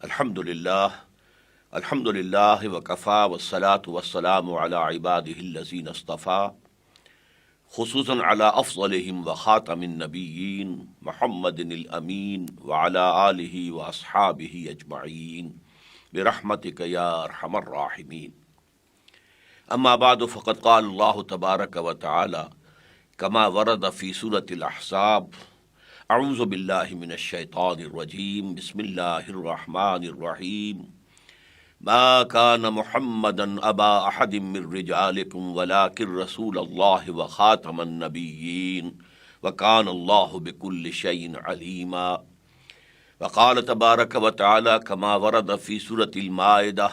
الحمد للہ وکفا والصلاة والسلام علی عباده الذین اصطفیٰ خصوصاً علی افضلہم وخاتم النبیین محمد الامین وعلی آلہ واصحابہ اجمعین برحمتک یا ارحم الراحمین۔ اما بعد فقد قال اللہ تبارک وتعالی کما ورد فی سورۃ الاحزاب اعوذ باللہ من الشیطان الرجیم بسم اللہ الرحمن الرحیم ما كان محمدا ابا احد من رجالکم ولکن رسول اللہ وخاتم النبیین وکان اللہ بکل شیء علیما۔ وقال تبارک وتعالی کما ورد فی سورۃ المائدہ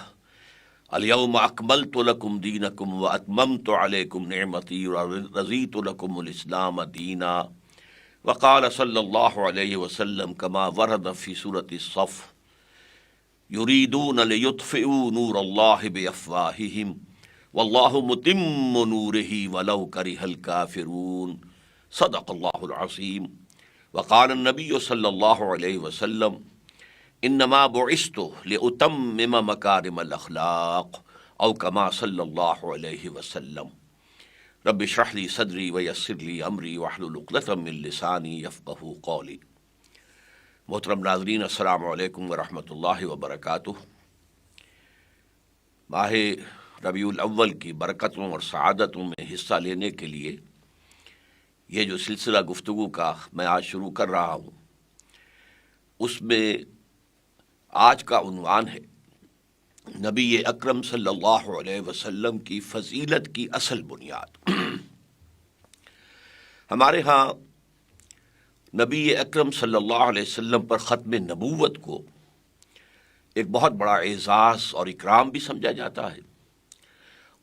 الیوم اکملت لکم دینکم واتممت علیکم نعمتی ورضیت لکم الاسلام دینا۔ وقال صلی اللہ علیہ وسلم کما ورد فی سورۃ الصف یریدون لیطفئوا نور اللہ بافواہہم واللہ متم نورہ ولو کرہ الکافرون۔ صدق اللہ العظیم۔ وقال النبی صلی اللہ علیہ وسلم انما بعثت لاتمم مکارم الاخلاق او کما صلی اللہ علیہ وسلم۔ رب اشرح لی صدری ویسر لی امری واحلل عقدۃ من لسانی یفقہوا قولی۔ محترم ناظرین، السلام علیکم ورحمۃ اللہ وبرکاتہ۔ ماہ ربیع الاول کی برکتوں اور سعادتوں میں حصہ لینے کے لیے یہ جو سلسلہ گفتگو کا میں آج شروع کر رہا ہوں، اس میں آج کا عنوان ہے نبی اکرم صلی اللہ علیہ وسلم کی فضیلت کی اصل بنیاد۔ ہمارے ہاں نبی اکرم صلی اللہ علیہ وسلم پر ختم نبوت کو ایک بہت بڑا اعزاز اور اکرام بھی سمجھا جاتا ہے،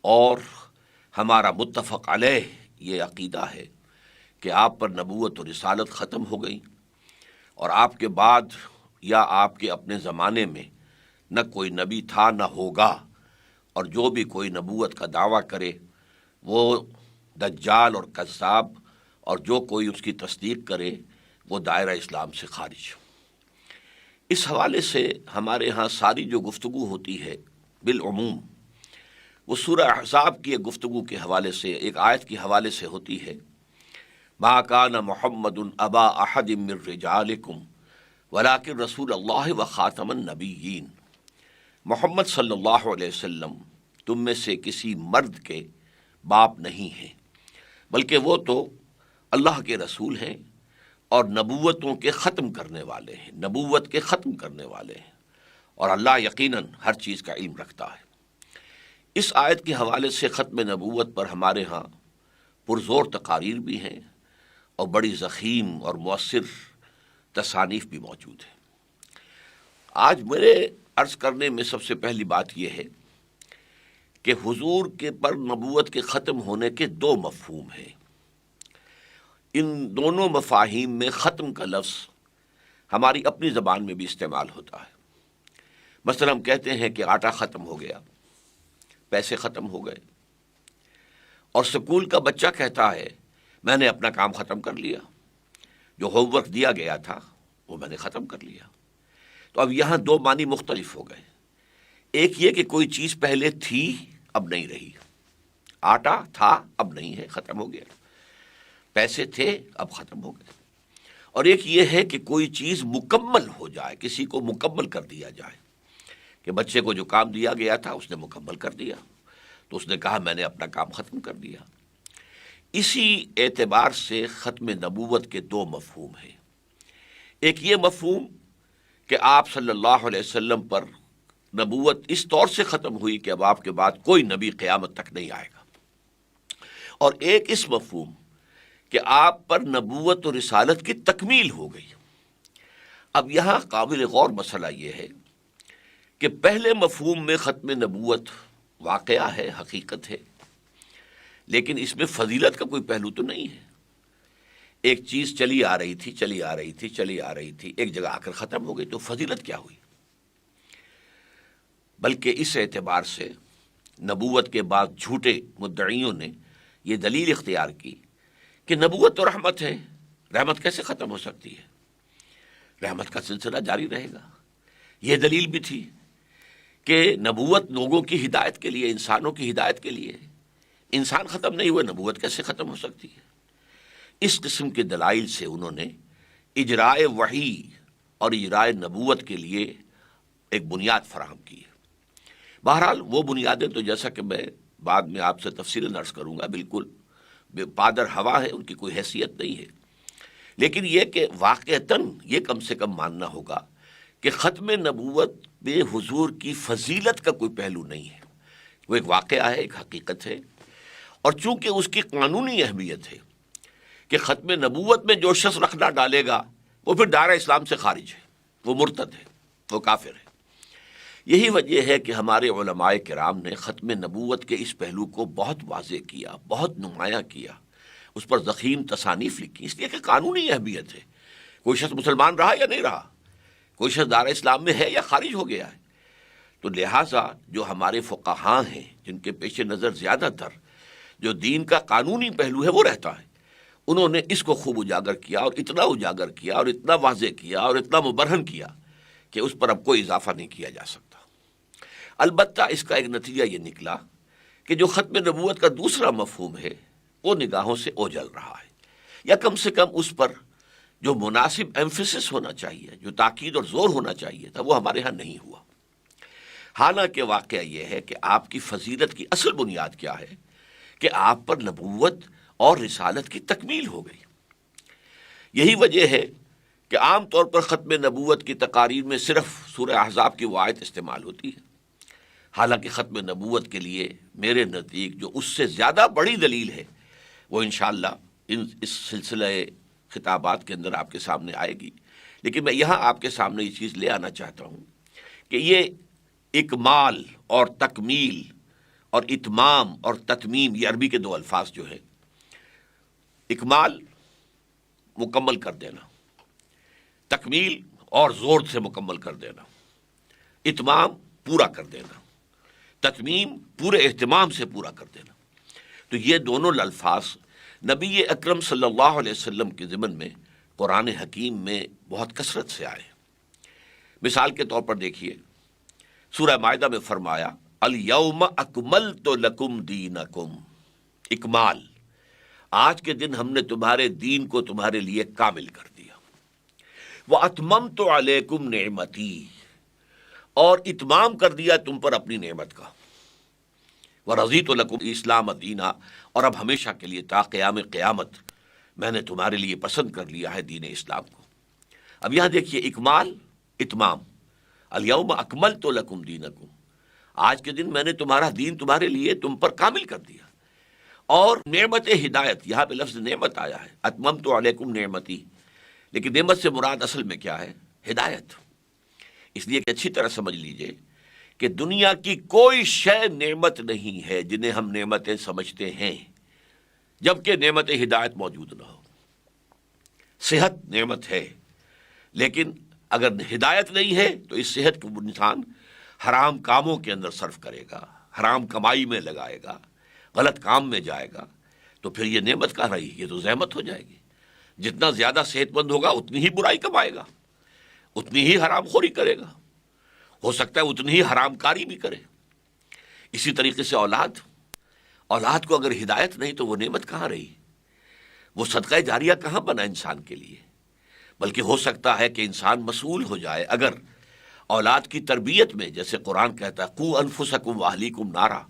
اور ہمارا متفق علیہ یہ عقیدہ ہے کہ آپ پر نبوت و رسالت ختم ہو گئی، اور آپ کے بعد یا آپ کے اپنے زمانے میں نہ کوئی نبی تھا نہ ہوگا، اور جو بھی کوئی نبوت کا دعویٰ کرے وہ دجال اور کذاب، اور جو کوئی اس کی تصدیق کرے وہ دائرہ اسلام سے خارج۔ اس حوالے سے ہمارے ہاں ساری جو گفتگو ہوتی ہے بالعموم وہ سورہ احزاب کی ایک گفتگو کے حوالے سے، ایک آیت کے حوالے سے ہوتی ہے۔ ما کان محمد ابا احد من رجالکم ولکن رسول اللہ وخاتم النبیین۔ محمد صلی اللہ علیہ وسلم تم میں سے کسی مرد کے باپ نہیں ہیں، بلکہ وہ تو اللہ کے رسول ہیں اور نبوتوں کے ختم کرنے والے ہیں، نبوت کے ختم کرنے والے ہیں، اور اللہ یقیناً ہر چیز کا علم رکھتا ہے۔ اس آیت کے حوالے سے ختم نبوت پر ہمارے ہاں پرزور تقاریر بھی ہیں اور بڑی ضخیم اور مؤثر تصانیف بھی موجود ہیں۔ آج میرے عرض کرنے میں سب سے پہلی بات یہ ہے کہ حضور کے پر نبوت کے ختم ہونے کے دو مفہوم ہیں۔ ان دونوں مفاہیم میں ختم کا لفظ ہماری اپنی زبان میں بھی استعمال ہوتا ہے۔ مثلا ہم کہتے ہیں کہ آٹا ختم ہو گیا، پیسے ختم ہو گئے، اور اسکول کا بچہ کہتا ہے میں نے اپنا کام ختم کر لیا، جو ہوم ورک دیا گیا تھا وہ میں نے ختم کر لیا۔ تو اب یہاں دو معنی مختلف ہو گئے۔ ایک یہ کہ کوئی چیز پہلے تھی اب نہیں رہی، آٹا تھا اب نہیں ہے، ختم ہو گیا، پیسے تھے اب ختم ہو گئے۔ اور ایک یہ ہے کہ کوئی چیز مکمل ہو جائے، کسی کو مکمل کر دیا جائے، کہ بچے کو جو کام دیا گیا تھا اس نے مکمل کر دیا، تو اس نے کہا میں نے اپنا کام ختم کر دیا۔ اسی اعتبار سے ختم نبوت کے دو مفہوم ہیں۔ ایک یہ مفہوم کہ آپ صلی اللہ علیہ وسلم پر نبوت اس طور سے ختم ہوئی کہ اب آپ کے بعد کوئی نبی قیامت تک نہیں آئے گا، اور ایک اس مفہوم کہ آپ پر نبوت و رسالت کی تکمیل ہو گئی۔ اب یہاں قابل غور مسئلہ یہ ہے کہ پہلے مفہوم میں ختم نبوت واقعہ ہے، حقیقت ہے، لیکن اس میں فضیلت کا کوئی پہلو تو نہیں ہے۔ ایک چیز چلی آ رہی تھی، ایک جگہ آ کر ختم ہو گئی، تو فضیلت کیا ہوئی؟ بلکہ اس اعتبار سے نبوت کے بعد جھوٹے مدعیوں نے یہ دلیل اختیار کی کہ نبوت تو رحمت ہے، رحمت کیسے ختم ہو سکتی ہے؟ رحمت کا سلسلہ جاری رہے گا۔ یہ دلیل بھی تھی کہ نبوت لوگوں کی ہدایت کے لیے، انسانوں کی ہدایت کے لیے، انسان ختم نہیں ہوئے، نبوت کیسے ختم ہو سکتی ہے؟ اس قسم کے دلائل سے انہوں نے اجرائے وحی اور اجرائے نبوت کے لیے ایک بنیاد فراہم کی ہے۔ بہرحال وہ بنیادیں تو جیسا کہ میں بعد میں آپ سے تفصیلاً عرض کروں گا، بالکل بے پادر ہوا ہے، ان کی کوئی حیثیت نہیں ہے، لیکن یہ کہ واقعتاً یہ کم سے کم ماننا ہوگا کہ ختم نبوت میں حضور کی فضیلت کا کوئی پہلو نہیں ہے، وہ ایک واقعہ ہے، ایک حقیقت ہے، اور چونکہ اس کی قانونی اہمیت ہے کہ ختم نبوت میں جو شخص رکھ نہ ڈالے گا وہ پھر دائرہ اسلام سے خارج ہے، وہ مرتد ہے، وہ کافر ہے۔ یہی وجہ ہے کہ ہمارے علماء کرام نے ختم نبوت کے اس پہلو کو بہت واضح کیا، بہت نمایاں کیا، اس پر ضخیم تصانیف لکھی، اس لیے کہ قانونی اہمیت ہے۔ کوئی شخص مسلمان رہا یا نہیں رہا، کوئی شخص دائرہ اسلام میں ہے یا خارج ہو گیا ہے، تو لہٰذا جو ہمارے فقہاء ہیں جن کے پیش نظر زیادہ تر جو دین کا قانونی پہلو ہے وہ رہتا ہے، انہوں نے اس کو خوب اجاگر کیا، اور اتنا اجاگر کیا، اور اتنا واضح کیا، اور اتنا مبرہن کیا کہ اس پر اب کوئی اضافہ نہیں کیا جا سکتا۔ البتہ اس کا ایک نتیجہ یہ نکلا کہ جو ختم نبوت کا دوسرا مفہوم ہے وہ نگاہوں سے اوجھل رہا ہے، یا کم سے کم اس پر جو مناسب ایمفیسس ہونا چاہیے، جو تاکید اور زور ہونا چاہیے تھا، وہ ہمارے ہاں نہیں ہوا۔ حالانکہ واقعہ یہ ہے کہ آپ کی فضیلت کی اصل بنیاد کیا ہے کہ آپ پر نبوت اور رسالت کی تکمیل ہو گئی۔ یہی وجہ ہے کہ عام طور پر ختم نبوت کی تقاریر میں صرف سورہ احزاب کی وہ آیت استعمال ہوتی ہے، حالانکہ ختم نبوت کے لیے میرے نزدیک جو اس سے زیادہ بڑی دلیل ہے وہ انشاءاللہ اس سلسلہ خطابات کے اندر آپ کے سامنے آئے گی، لیکن میں یہاں آپ کے سامنے یہ چیز لے آنا چاہتا ہوں کہ یہ اکمال اور تکمیل اور اتمام اور تتمیم، یہ عربی کے دو الفاظ جو ہیں، اکمال مکمل کر دینا، تکمیل اور زور سے مکمل کر دینا، اتمام پورا کر دینا، تتمیم پورے اہتمام سے پورا کر دینا، تو یہ دونوں الفاظ نبی اکرم صلی اللہ علیہ وسلم کے ضمن میں قرآن حکیم میں بہت کثرت سے آئے۔ مثال کے طور پر دیکھیے، سورہ مائدہ میں فرمایا الیوم اکملت لکم دینکم، اکمال، آج کے دن ہم نے تمہارے دین کو تمہارے لیے کامل کر دیا، واتممت علیکم نعمتی، اور اتمام کر دیا تم پر اپنی نعمت کا، ورضیت لکم اسلام دینا، اور اب ہمیشہ کے لیے تا قیام قیامت میں نے تمہارے لیے پسند کر لیا ہے دین اسلام کو۔ اب یہاں دیکھیے اکمال، اتمام، الیوم اکملت لکم دینکم، آج کے دن میں نے تمہارا دین تمہارے لیے تم پر کامل کر دیا، اور نعمت ہدایت، یہاں پہ لفظ نعمت آیا ہے، اتممت علیکم نعمتی، لیکن نعمت سے مراد اصل میں کیا ہے؟ ہدایت۔ اس لیے کہ اچھی طرح سمجھ لیجئے کہ دنیا کی کوئی شے نعمت نہیں ہے جنہیں ہم نعمتیں سمجھتے ہیں جبکہ نعمت ہدایت موجود نہ ہو۔ صحت نعمت ہے، لیکن اگر ہدایت نہیں ہے تو اس صحت کو انسان حرام کاموں کے اندر صرف کرے گا، حرام کمائی میں لگائے گا، غلط کام میں جائے گا، تو پھر یہ نعمت کہاں رہی؟ یہ تو زحمت ہو جائے گی۔ جتنا زیادہ صحت مند ہوگا اتنی ہی برائی کمائے گا، اتنی ہی حرام خوری کرے گا، ہو سکتا ہے اتنی ہی حرام کاری بھی کرے۔ اسی طریقے سے اولاد کو اگر ہدایت نہیں تو وہ نعمت کہاں رہی؟ وہ صدقہ جاریہ کہاں بنا انسان کے لیے؟ بلکہ ہو سکتا ہے کہ انسان مسئول ہو جائے اگر اولاد کی تربیت میں، جیسے قرآن کہتا ہے قو انفسکم واہلیکم نارا،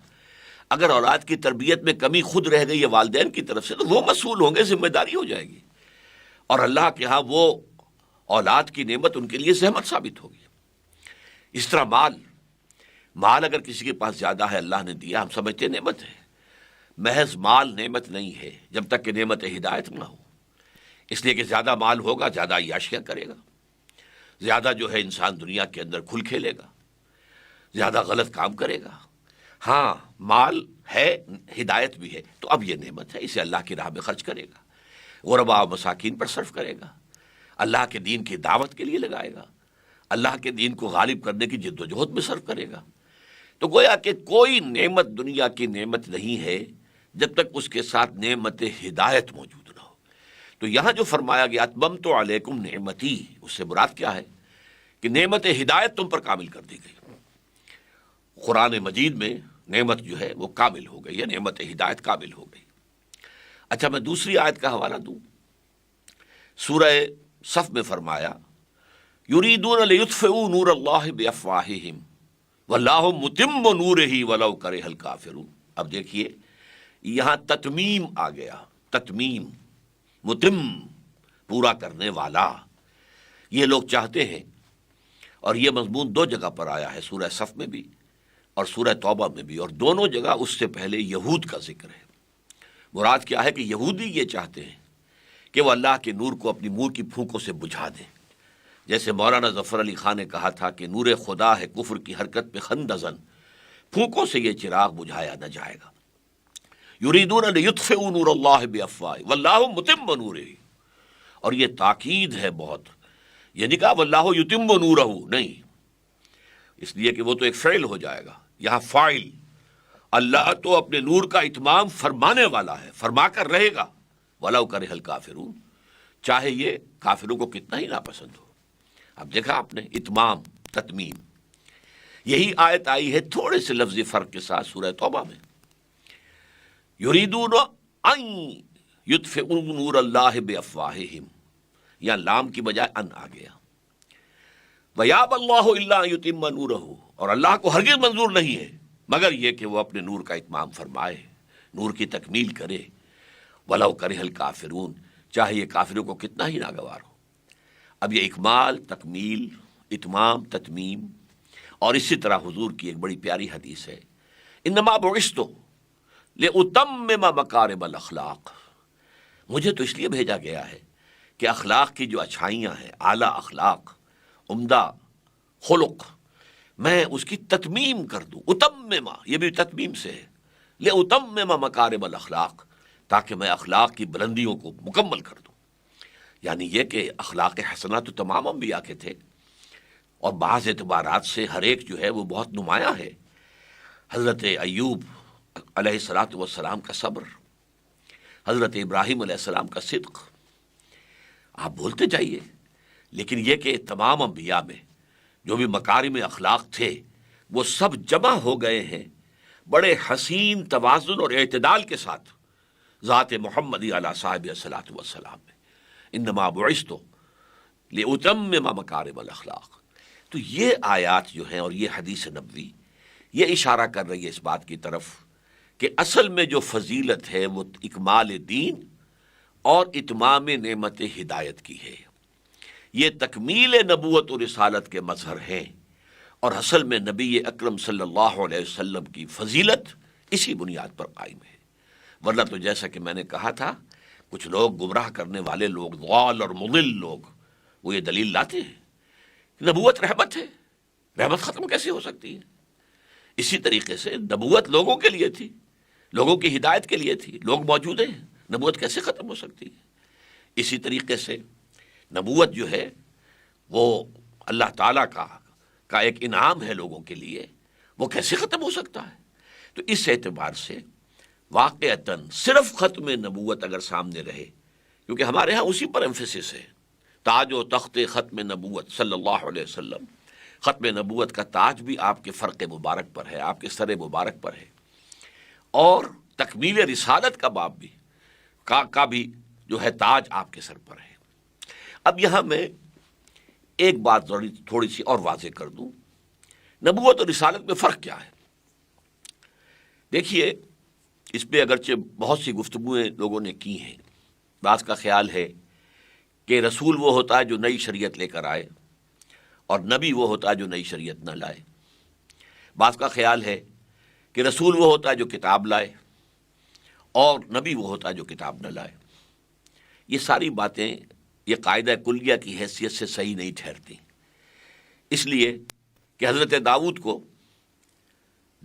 اگر اولاد کی تربیت میں کمی خود رہ گئی ہے والدین کی طرف سے تو وہ مسئول ہوں گے، ذمہ داری ہو جائے گی، اور اللہ کے ہاں وہ اولاد کی نعمت ان کے لیے زحمت ثابت ہوگی۔ اس طرح مال اگر کسی کے پاس زیادہ ہے، اللہ نے دیا، ہم سمجھتے نعمت ہے، محض مال نعمت نہیں ہے جب تک کہ نعمت ہدایت نہ ہو۔ اس لیے کہ زیادہ مال ہوگا زیادہ عیاشیاں کرے گا، زیادہ جو ہے انسان دنیا کے اندر کھل کھیلے گا، زیادہ غلط کام کرے گا۔ ہاں مال ہے، ہدایت بھی ہے، تو اب یہ نعمت ہے، اسے اللہ کی راہ میں خرچ کرے گا، غرباء و مساکین پر صرف کرے گا، اللہ کے دین کی دعوت کے لیے لگائے گا، اللہ کے دین کو غالب کرنے کی جد و جہد میں صرف کرے گا۔ تو گویا کہ کوئی نعمت دنیا کی نعمت نہیں ہے جب تک اس کے ساتھ نعمت ہدایت موجود نہ ہو۔ تو یہاں جو فرمایا گیا اتممت علیکم نعمتی، اس سے مراد کیا ہے کہ نعمت ہدایت تم پر کامل کر دی گئی. قرآن مجید میں نعمت جو ہے وہ کامل ہو گئی ہے، نعمت ہدایت کامل ہو گئی. اچھا، میں دوسری آیت کا حوالہ دوں. سورہ صف میں فرمایا یریدون لیطفئوا نور اللہ بافواہہم واللہ متم نورہ ولو کرہ الکافرون. اب دیکھیے یہاں تتمیم آ گیا، تتمیم، متم، پورا کرنے والا. یہ لوگ چاہتے ہیں، اور یہ مضمون دو جگہ پر آیا ہے، سورہ صف میں بھی اور سورہ توبہ میں بھی، اور دونوں جگہ اس سے پہلے یہود کا ذکر ہے. مراد کیا ہے کہ یہودی یہ چاہتے ہیں کہ وہ اللہ کے نور کو اپنی منہ کی پھونکوں سے بجھا دیں. جیسے مولانا ظفر علی خان نے کہا تھا کہ نور خدا ہے کفر کی حرکت پہ خندزن، پھونکوں سے یہ چراغ بجھایا نہ جائے گا. یریدون لیطفئوا نور اللہ بافواہہم واللہ متم نورہ. اور یہ تاکید ہے بہت، یہ نہیں کہا واللہ یتم نورہ، نہیں، اس لیے کہ وہ تو ایک فعل ہو جائے گا. یہاں فاعل، اللہ تو اپنے نور کا اتمام فرمانے والا ہے، فرما کر رہے گا. وَلَوْ كَرِهَ الْكَافِرُونَ، چاہے یہ کافروں کو کتنا ہی ناپسند ہو. اب دیکھا آپ نے، اتمام، تتمیم. یہی آیت آئی ہے تھوڑے سے لفظی فرق کے ساتھ سورہ توبہ میں. یریدون ان یطفئوا نور اللہ بافواہہم، یا لام کی بجائے ان آ گیا. وَيَأْبَى اللَّهُ إِلَّا أَن يُتِمَّ نُورَهُ، اور اللہ کو ہرگز منظور نہیں ہے مگر یہ کہ وہ اپنے نور کا اتمام فرمائے، نور کی تکمیل کرے. وَلَوْ كَرِهَ الْكَافِرُونَ، چاہے یہ کافروں کو کتنا ہی ناگوار ہو. اب یہ اکمال، تکمیل، اتمام، تتمیم، اور اسی طرح حضور کی ایک بڑی پیاری حدیث ہے، انما بعثت لأتمم مکارم الاخلاق. مجھے تو اس لیے بھیجا گیا ہے کہ اخلاق کی جو اچھائیاں ہیں، اعلیٰ اخلاق، عمدہ خلق، میں اس کی تتمیم کر دوں. اتمما، یہ بھی تتمیم سے ہے، لأتمم مکارم الاخلاق، تاکہ میں اخلاق کی بلندیوں کو مکمل کر دوں. یعنی یہ کہ اخلاق حسنہ تو تمام انبیاء کے تھے، اور بعض اعتبارات سے ہر ایک جو ہے وہ بہت نمایاں ہے. حضرت ایوب علیہ السلام کا صبر، حضرت ابراہیم علیہ السلام کا صدق، آپ بولتے جائیے. لیکن یہ کہ تمام انبیاء میں جو بھی مکارم اخلاق تھے وہ سب جمع ہو گئے ہیں بڑے حسین توازن اور اعتدال کے ساتھ ذات محمدی علیہ صاحب الصلاۃ والسلام میں. انما بعثت لأتمم مکارم الاخلاق. تو یہ آیات جو ہیں اور یہ حدیث نبوی یہ اشارہ کر رہی ہے اس بات کی طرف کہ اصل میں جو فضیلت ہے وہ اکمال دین اور اتمام نعمت ہدایت کی ہے. یہ تکمیل نبوت و رسالت کے مظہر ہیں، اور اصل میں نبی اکرم صلی اللہ علیہ وسلم کی فضیلت اسی بنیاد پر قائم ہے. ورنہ تو جیسا کہ میں نے کہا تھا، کچھ لوگ گمراہ کرنے والے لوگ، ضال اور مضل لوگ، وہ یہ دلیل لاتے ہیں کہ نبوت رحمت ہے، رحمت ختم کیسے ہو سکتی ہے؟ اسی طریقے سے نبوت لوگوں کے لیے تھی، لوگوں کی ہدایت کے لیے تھی، لوگ موجود ہیں، نبوت کیسے ختم ہو سکتی ہے؟ اسی طریقے سے نبوت جو ہے وہ اللہ تعالیٰ کا ایک انعام ہے لوگوں کے لیے، وہ کیسے ختم ہو سکتا ہے؟ تو اس اعتبار سے واقعتاً صرف ختم نبوت اگر سامنے رہے، کیونکہ ہمارے ہاں اسی پر ایمفیسس ہے، تاج و تخت ختم نبوت صلی اللہ علیہ وسلم. ختم نبوت کا تاج بھی آپ کے فرق مبارک پر ہے، آپ کے سر مبارک پر ہے، اور تکمیل رسالت کا باب بھی کا بھی جو ہے تاج آپ کے سر پر ہے. اب یہاں میں ایک بات تھوڑی سی اور واضح کر دوں، نبوت اور رسالت میں فرق کیا ہے. دیکھیے، اس پہ اگرچہ بہت سی گفتگویں لوگوں نے کی ہیں. بعض کا خیال ہے کہ رسول وہ ہوتا ہے جو نئی شریعت لے کر آئے، اور نبی وہ ہوتا ہے جو نئی شریعت نہ لائے. بعض کا خیال ہے کہ رسول وہ ہوتا ہے جو کتاب لائے، اور نبی وہ ہوتا ہے جو کتاب نہ لائے. یہ ساری باتیں یہ قاعدہ کلیہ کی حیثیت سے صحیح نہیں ٹھہرتی، اس لیے کہ حضرت داؤد کو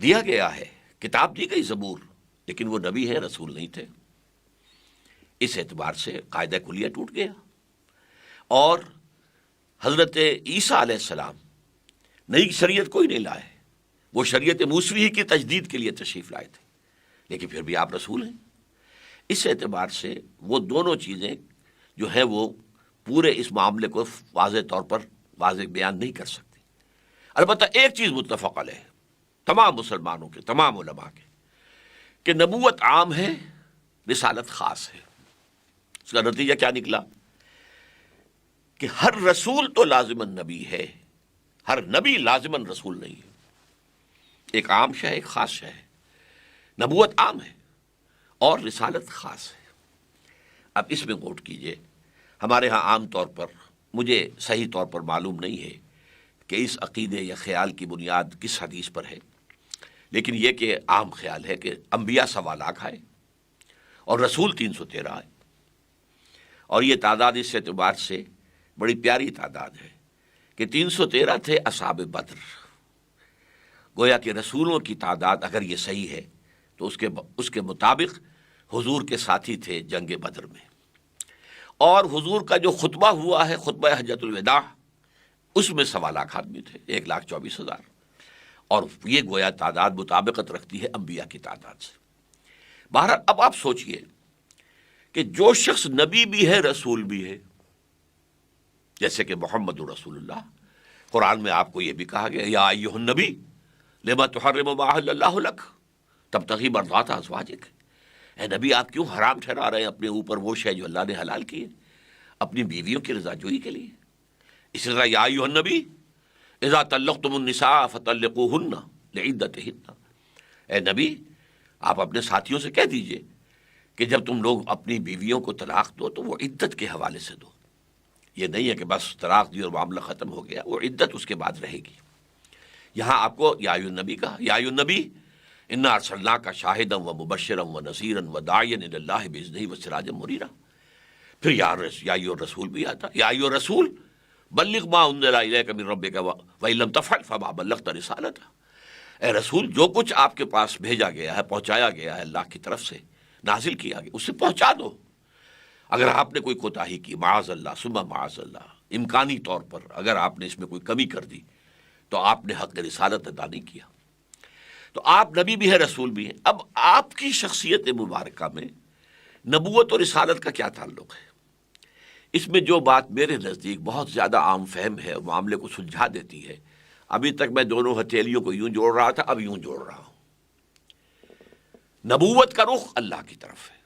دیا گیا ہے، کتاب دی گئی زبور، لیکن وہ نبی ہیں، رسول نہیں تھے. اس اعتبار سے قاعدہ کلیہ ٹوٹ گیا. اور حضرت عیسیٰ علیہ السلام نئی شریعت کوئی نہیں لائے، وہ شریعت موسوی ہی کی تجدید کے لیے تشریف لائے تھے، لیکن پھر بھی آپ رسول ہیں. اس اعتبار سے وہ دونوں چیزیں جو ہے وہ پورے اس معاملے کو واضح طور پر واضح بیان نہیں کر سکتی۔ البتہ ایک چیز متفق علیہ تمام مسلمانوں کے، تمام علماء کے، کہ نبوت عام ہے، رسالت خاص ہے۔ اس کا نتیجہ کیا نکلا کہ ہر رسول تو لازماً نبی ہے، ہر نبی لازماً رسول نہیں ہے۔ ایک عام شے، ایک خاص شے ہے۔ نبوت عام ہے اور رسالت خاص ہے۔ اب اس میں غور کیجئے، ہمارے ہاں عام طور پر، مجھے صحیح طور پر معلوم نہیں ہے کہ اس عقیدے یا خیال کی بنیاد کس حدیث پر ہے، لیکن یہ کہ عام خیال ہے کہ انبیاء 1.25 لاکھ آئے اور رسول 313 آئے، اور یہ تعداد اس اعتبار سے بڑی پیاری تعداد ہے کہ 313 تھے اصحاب بدر۔ گویا کہ رسولوں کی تعداد اگر یہ صحیح ہے تو اس کے مطابق حضور کے ساتھی تھے جنگ بدر میں، اور حضور کا جو خطبہ ہوا ہے، خطبہ حجۃ الوداع، اس میں 1.25 لاکھ آدمی تھے، 1,24,000، اور یہ گویا تعداد مطابقت رکھتی ہے انبیاء کی تعداد سے۔ بہرحال اب آپ سوچئے کہ جو شخص نبی بھی ہے، رسول بھی ہے، جیسے کہ محمد رسول اللہ، قرآن میں آپ کو یہ بھی کہا گیا یا ایھا النبی لما تحرم ما احل اللہ لک تبتغی مرضات ازواجک، اے نبی آپ کیوں حرام ٹھہرا رہے ہیں اپنے اوپر وہ شے جو اللہ نے حلال کی ہے اپنی بیویوں کی رضا جوئی کے لیے۔ اسی طرح یا ایھا النبی اذا طلقتم النساء فطلقوهن لعدتهن، اے نبی آپ اپنے ساتھیوں سے کہہ دیجئے کہ جب تم لوگ اپنی بیویوں کو طلاق دو تو وہ عدت کے حوالے سے دو۔ یہ نہیں ہے کہ بس طلاق دی اور معاملہ ختم ہو گیا، وہ عدت اس کے بعد رہے گی۔ یہاں آپ کو یا ایھا النبی کہا، یا ایھا النبی انا ارسلناک شاہدا ومبشرا ونذیرا وداعیا الی اللہ باذنہ وسراجا منیرا۔ پھر یا ایھا الرسول بھی آتا، یا ایھا الرسول بلغ ما انزل الیک من ربک وان لم تفعل فما بلغت رسالتہ، اے رسول جو کچھ آپ کے پاس بھیجا گیا ہے، پہنچایا گیا ہے اللہ کی طرف سے، نازل کیا گیا، اسے پہنچا دو۔ اگر آپ نے کوئی کوتاہی کی، معاذ اللہ ثم معاذ اللہ، امکانی طور پر اگر آپ نے اس میں کوئی کمی کر دی تو آپ نے حق رسالت ادا نہیں کیا۔ تو آپ نبی بھی ہے، رسول بھی ہیں۔ اب آپ کی شخصیت مبارکہ میں نبوت اور رسالت کا کیا تعلق ہے؟ اس میں جو بات میرے نزدیک بہت زیادہ عام فہم ہے، معاملے کو سلجھا دیتی ہے، ابھی تک میں دونوں ہتھیلیوں کو یوں جوڑ رہا تھا، اب یوں جوڑ رہا ہوں۔ نبوت کا رخ اللہ کی طرف ہے،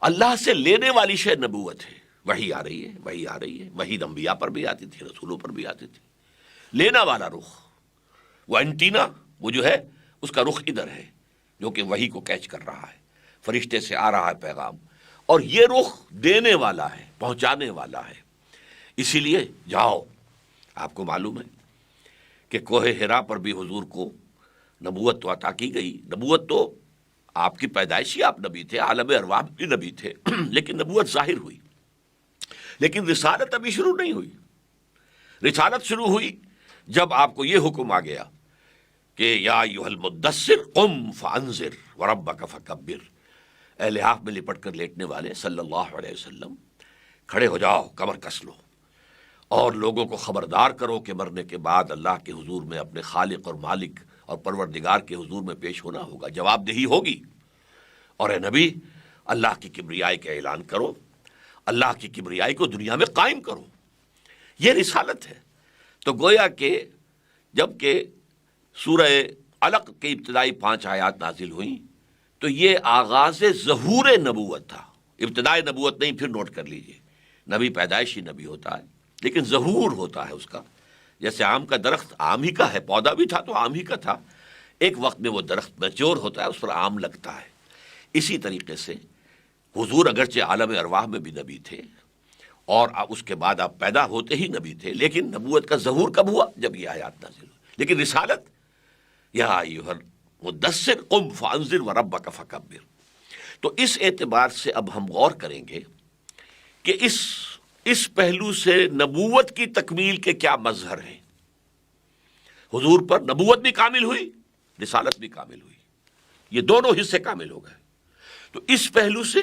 اللہ سے لینے والی شے نبوت ہے، وحی آ رہی ہے، وحی آ رہی ہے، وحی انبیاء پر بھی آتی تھی، رسولوں پر بھی آتی تھی۔ لینا والا رخ، وہ انٹینا، وہ جو ہے اس کا رخ ادھر ہے، جو کہ وحی کو کیچ کر رہا ہے، فرشتے سے آ رہا ہے پیغام، اور یہ رخ دینے والا ہے، پہنچانے والا ہے۔ اسی لیے جاؤ، آپ کو معلوم ہے کہ کوہ حرا پر بھی حضور کو نبوت تو عطا کی گئی۔ نبوت تو آپ کی پیدائشی آپ نبی تھے، عالم ارواح بھی نبی تھے، لیکن نبوت ظاہر ہوئی، لیکن رسالت ابھی شروع نہیں ہوئی۔ رسالت شروع ہوئی جب آپ کو یہ حکم آ گیا کہ یا ایھا المدثر قم فانذر وربک فکبر، اے لحاف میں لپٹ کر لیٹنے والے صلی اللہ علیہ وسلم، کھڑے ہو جاؤ، کمر کس لو، اور لوگوں کو خبردار کرو کہ مرنے کے بعد اللہ کے حضور میں اپنے خالق اور مالک اور پروردگار کے حضور میں پیش ہونا ہوگا، جواب دہی ہوگی۔ اور اے نبی اللہ کی کبریائی کا اعلان کرو، اللہ کی کبریائی کو دنیا میں قائم کرو، یہ رسالت ہے۔ تو گویا کہ جب کہ سورہ علق کے ابتدائی 5 آیات نازل ہوئیں تو یہ آغاز ظہور نبوت تھا، ابتدائی نبوت نہیں، پھر نوٹ کر لیجئے، نبی پیدائشی نبی ہوتا ہے لیکن ظہور ہوتا ہے اس کا، جیسے آم کا درخت آم ہی کا ہے، پودا بھی تھا تو آم ہی کا تھا، ایک وقت میں وہ درخت میچور ہوتا ہے، اس پر آم لگتا ہے۔ اسی طریقے سے حضور اگرچہ عالم ارواح میں بھی نبی تھے اور اس کے بعد آپ پیدا ہوتے ہی نبی تھے، لیکن نبوت کا ظہور کب ہوا؟ جب یہ آیات نازل ہوئی۔ لیکن رسالت یا ایھا المدثر قم فانذر وربک فکبر۔ تو اس اعتبار سے اب ہم غور کریں گے کہ اس پہلو سے نبوت کی تکمیل کے کیا مظہر ہیں۔ حضور پر نبوت بھی کامل ہوئی، رسالت بھی کامل ہوئی، یہ دونوں حصے کامل ہو گئے۔ تو اس پہلو سے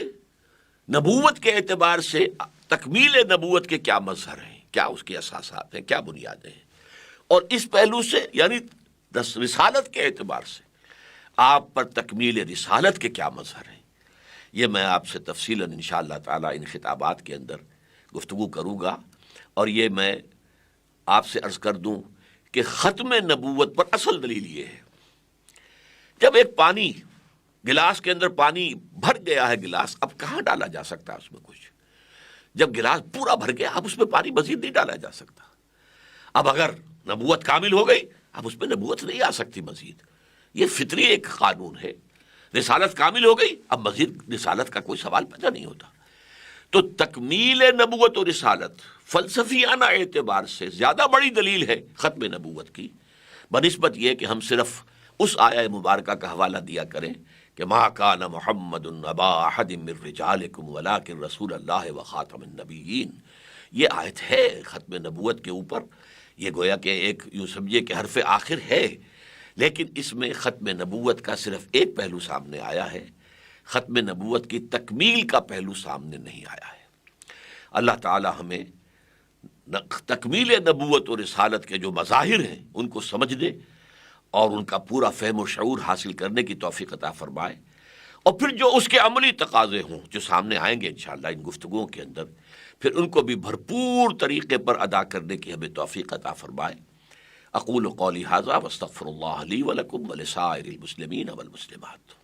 نبوت کے اعتبار سے تکمیل نبوت کے کیا مظہر ہیں، کیا اس کے اساسات ہیں، کیا بنیادیں ہیں، اور اس پہلو سے یعنی رسالت کے اعتبار سے آپ پر تکمیل رسالت کے کیا مظہر ہیں، یہ میں آپ سے تفصیلاً انشاءاللہ تعالی ان خطابات کے اندر گفتگو کروں گا، اور یہ میں آپ سے عرض کر دوں کہ ختم نبوت پر اصل دلیل یہ ہے، جب ایک پانی گلاس کے اندر پانی بھر گیا ہے، گلاس اب کہاں ڈالا جا سکتا اس میں کچھ؟ جب گلاس پورا بھر گیا اب اس میں پانی مزید نہیں ڈالا جا سکتا۔ اب اگر نبوت کامل ہو گئی اب اس میں نبوت نہیں آ سکتی مزید، یہ فطری ایک قانون ہے۔ رسالت کامل ہو گئی اب مزید رسالت کا کوئی سوال پیدا نہیں ہوتا۔ تو تکمیل نبوت و رسالت فلسفیانہ اعتبار سے زیادہ بڑی دلیل ہے ختم نبوت کی، بنسبت یہ کہ ہم صرف اس آیہ مبارکہ کا حوالہ دیا کریں کہ ما کان محمد ابا احد من رجالکم ولکن رسول اللہ وخاتم النبیین۔ یہ آیت ہے ختم نبوت کے اوپر، یہ گویا کہ ایک یوں سمجھیے کہ حرف آخر ہے، لیکن اس میں ختم نبوت کا صرف ایک پہلو سامنے آیا ہے، ختم نبوت کی تکمیل کا پہلو سامنے نہیں آیا ہے۔ اللہ تعالی ہمیں تکمیل نبوت اور رسالت کے جو مظاہر ہیں ان کو سمجھ دے اور ان کا پورا فہم و شعور حاصل کرنے کی توفیق عطا فرمائے، اور پھر جو اس کے عملی تقاضے ہوں جو سامنے آئیں گے انشاءاللہ ان گفتگوؤں کے اندر، پھر ان کو بھی بھرپور طریقے پر ادا کرنے کی ہمیں توفیق عطا فرمائے۔ اقول قولی ھذا واستغفر اللہ لی ولکم ولسائر المسلمین والمسلمات۔